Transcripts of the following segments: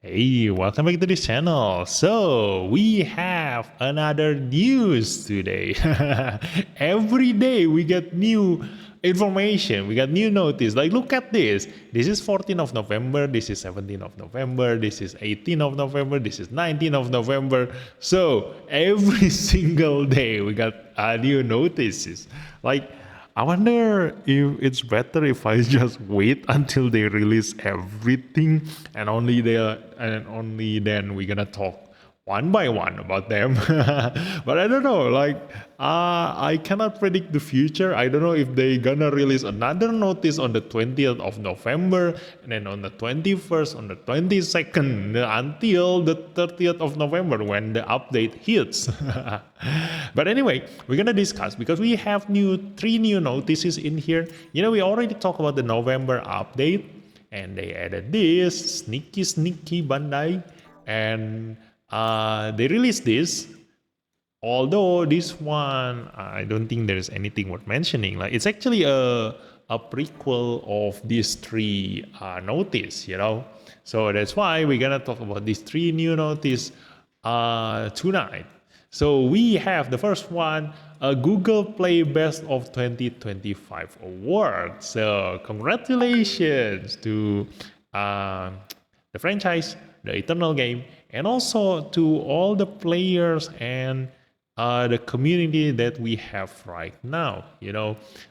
Hey, welcome back to this channel. So, we have another news today. Every day we get new information, we got new notice. Like, look at this. This is 14th of November, this is 17th of November, this is 18th of November, this is 19th of November. So, every single day we got new notices. Like, I wonder if it's better if I just wait until they release everything and only then we're gonna talk one by one about them. But I don't know, I cannot predict the future. I don't know if they gonna release another notice on the 20th of November and then on the 21st, on the 22nd, until the 30th of November when the update hits. But anyway, we're gonna discuss because we have three new notices in here. We already talked about the November update, and they added this sneaky Bandai, and they released this. Although this one, I don't think there's anything worth mentioning. Like it's actually a prequel of these three notice. So that's why we're gonna talk about these three new notice tonight. So we have the first one, a Google Play Best of 2025 award. So congratulations to the franchise, the Eternal game, and also to all the players and the community that we have right now.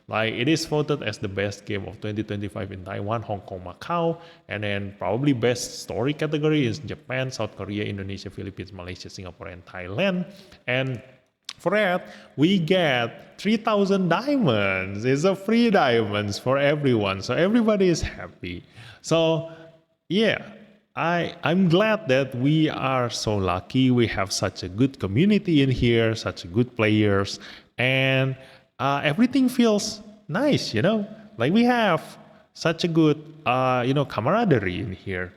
Like it is voted as the best game of 2025 in Taiwan, Hong Kong, Macau, and then probably best story category is Japan, South Korea, Indonesia, Philippines, Malaysia, Singapore, and Thailand. And for that, we get 3,000 diamonds. It's a free diamonds for everyone, so everybody is happy. So yeah, I'm glad that we are so lucky. We have such a good community in here, such good players, and everything feels nice. Like we have such a good, camaraderie in here.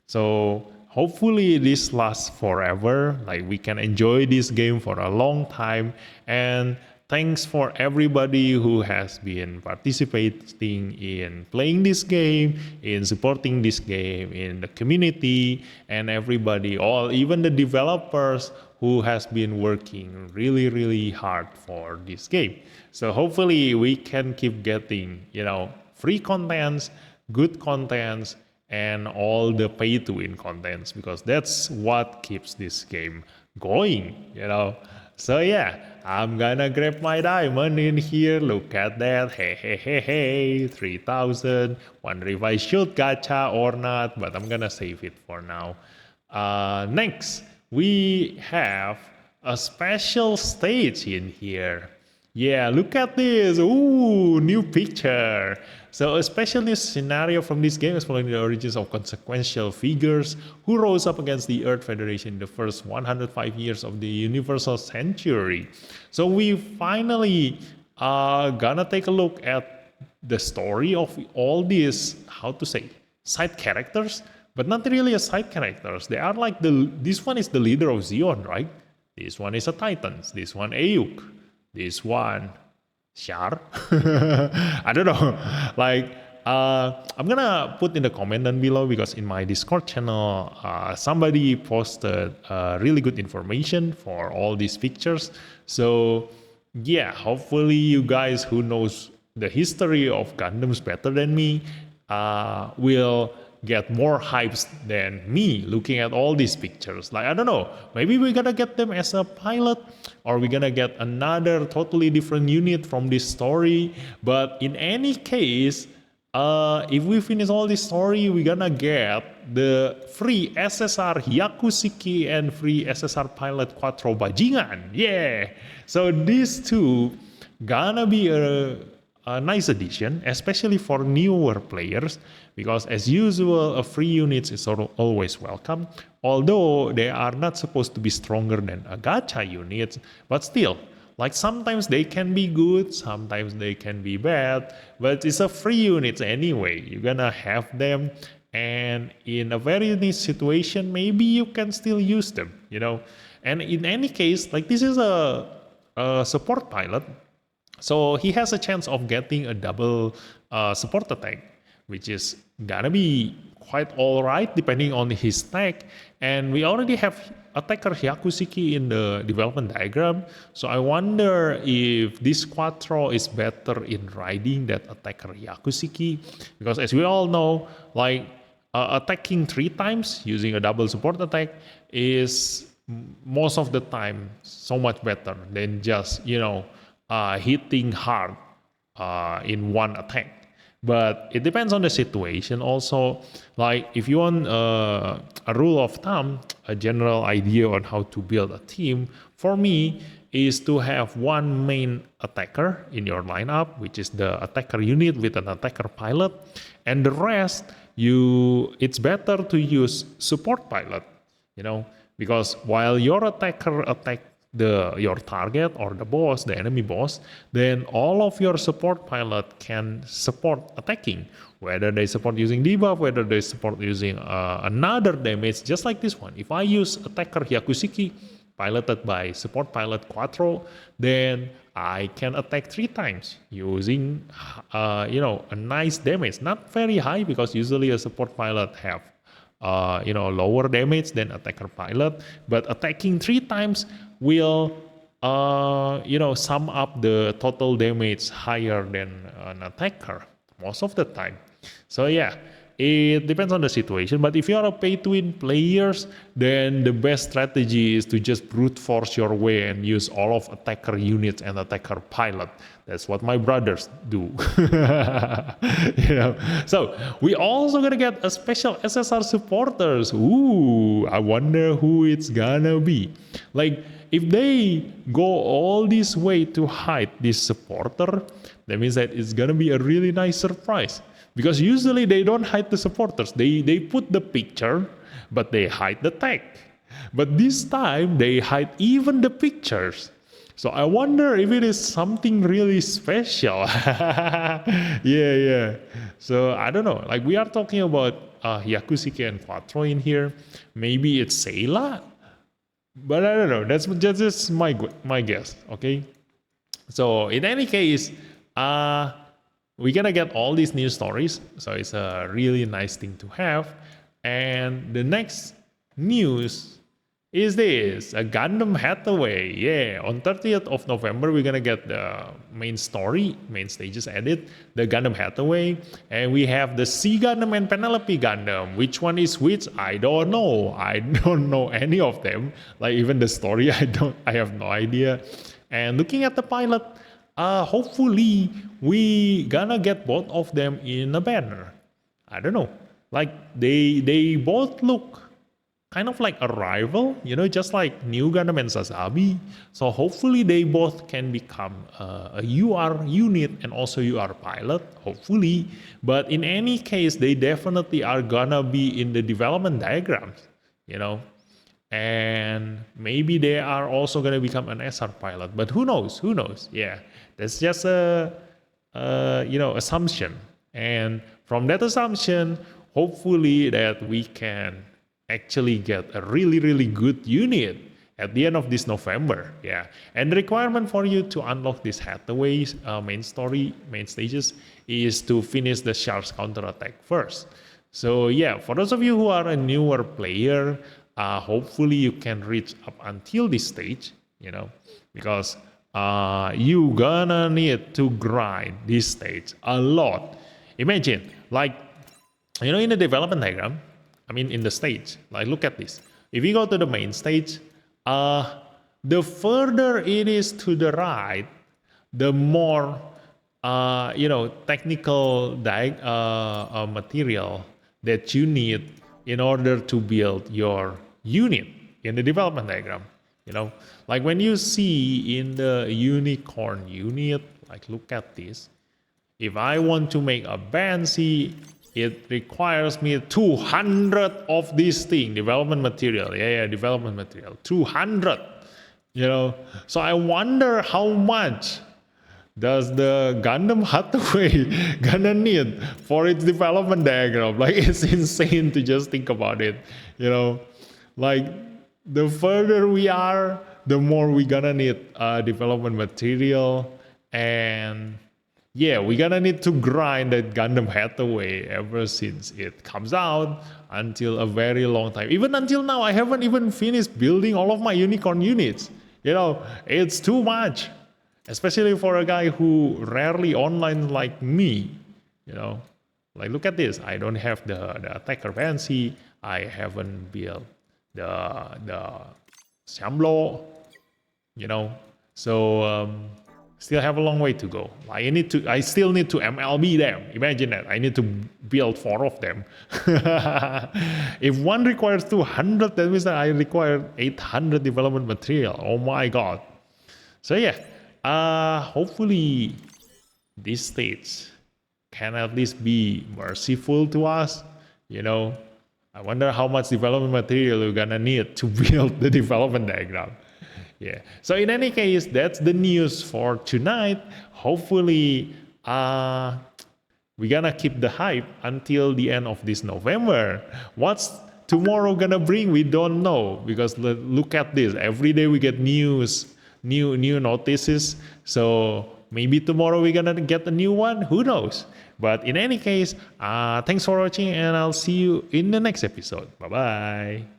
So hopefully this lasts forever. Like we can enjoy this game for a long time. And thanks for everybody who has been participating in playing this game, in supporting this game, in the community, and everybody, all even the developers who has been working really hard for this game. So hopefully we can keep getting, free contents, good contents, and all the pay to win contents because that's what keeps this game going. So yeah, I'm gonna grab my diamond in here. Look at that. Hey, 3,000. Wonder if I should gacha or not, but I'm gonna save it for now. Next, we have a special stage in here. Yeah, look at this. Ooh, new picture. So a special news scenario from this game is following the origins of consequential figures who rose up against the Earth Federation in the first 105 years of the Universal Century. So we finally gonna take a look at the story of all these, side characters, but not really a side characters. They are like this one is the leader of Zion, right? This one is a Titans. This one Ayuk. This one, Shar. I don't know. I'm gonna put in the comment down below because in my Discord channel, somebody posted really good information for all these pictures. So yeah, hopefully you guys who knows the history of Gundams better than me will get more hypes than me looking at all these pictures. Like, I don't know, maybe we're gonna get them as a pilot or we're gonna get another totally different unit from this story. But in any case, if we finish all this story, we're gonna get the free SSR Hyakushiki and free SSR pilot Quattro Bajingan. Yeah! So these two gonna be a nice addition, especially for newer players, because as usual, a free unit is always welcome, although they are not supposed to be stronger than a gacha unit, but still, like sometimes they can be good, sometimes they can be bad, but it's a free unit anyway. You're gonna have them, and in a very niche situation, maybe you can still use them. And in any case, like this is a support pilot, so he has a chance of getting a double support attack, which is gonna be quite all right depending on his tech. And we already have attacker Hyakushiki in the development diagram. So I wonder if this Quattro is better in riding that attacker Hyakushiki, because as we all know, like attacking 3 times using a double support attack is most of the time so much better than just hitting hard in one attack. But it depends on the situation also. Like if you want a rule of thumb, a general idea on how to build a team, for me is to have one main attacker in your lineup, which is the attacker unit with an attacker pilot, and the rest it's better to use support pilot, because while your attacker attack your target or the boss, the enemy boss, then all of your support pilot can support attacking, whether they support using debuff, whether they support using another damage, just like this one. If I use attacker Hyakushiki piloted by support pilot Quattro, then I can attack 3 times using a nice damage, not very high, because usually a support pilot have lower damage than attacker pilot, but attacking 3 times will sum up the total damage higher than an attacker most of the time. So yeah, it depends on the situation. But if you are a pay-to-win players, then the best strategy is to just brute force your way and use all of attacker units and attacker pilot. That's what my brothers do. So we also gonna get a special SSR supporters. Ooh, I wonder who it's gonna be. Like if they go all this way to hide this supporter, that means that it's gonna be a really nice surprise. Because usually they don't hide the supporters. They put the picture, but they hide the tag. But this time they hide even the pictures. So I wonder if it is something really special. Yeah. So I don't know. Like we are talking about Hyakushiki and Quattro in here. Maybe it's Sayla, but I don't know. That's just my guess. Okay. So in any case, we're gonna get all these new stories, so it's a really nice thing to have. And the next news is this, a Gundam Hathaway. Yeah, on 30th of November, we're gonna get the main story, main stages added, the Gundam Hathaway, and we have the Sea Gundam and Penelope Gundam. Which one is which? I don't know. I don't know any of them. Like even the story, I have no idea. And looking at the pilot, hopefully we gonna get both of them in a banner. I don't know. Like they both look kind of like a rival, just like New Gundam and Sazabi. So hopefully they both can become a UR unit and also UR pilot, hopefully. But in any case, they definitely are gonna be in the development diagrams, and maybe they are also gonna become an SR pilot. But who knows? Yeah, that's just a assumption. And from that assumption, hopefully that we can actually get a really, really good unit at the end of this November. Yeah. And the requirement for you to unlock this Hathaway's main stages is to finish the Shark's counterattack first. So yeah, for those of you who are a newer player, hopefully you can reach up until this stage, because you gonna need to grind this stage a lot. Imagine, like, in the development diagram, in the stage, like look at this. If you go to the main stage, the further it is to the right, the more, technical material that you need in order to build your unit in the development diagram. Like when you see in the unicorn unit, like look at this. If I want to make a Banshee, it requires me 200 of this thing, development material. Yeah, development material, 200. So I wonder how much does the Gundam Hathaway gonna need for its development diagram? Like it's insane to just think about it. Like the further we are, the more we gonna need development material, and yeah, we're gonna need to grind that Gundam Hathaway ever since it comes out until a very long time. Even until now, I haven't even finished building all of my unicorn units. It's too much, especially for a guy who rarely online like me. You know, like look at this. I don't have the attacker fancy. I haven't built the Shamlo. You know, so still have a long way to go. I still need to MLB them. Imagine that. I need to build 4 of them. If one requires 200, that means that I require 800 development material. Oh my god. So yeah, hopefully this stage can at least be merciful to us. I wonder how much development material we're gonna need to build the development diagram. Yeah. So in any case, that's the news for tonight. Hopefully, we're gonna keep the hype until the end of this November. What's tomorrow gonna bring? We don't know, because look at this. Every day we get news, new notices. So maybe tomorrow we're gonna get a new one. Who knows? But in any case, thanks for watching, and I'll see you in the next episode. Bye bye.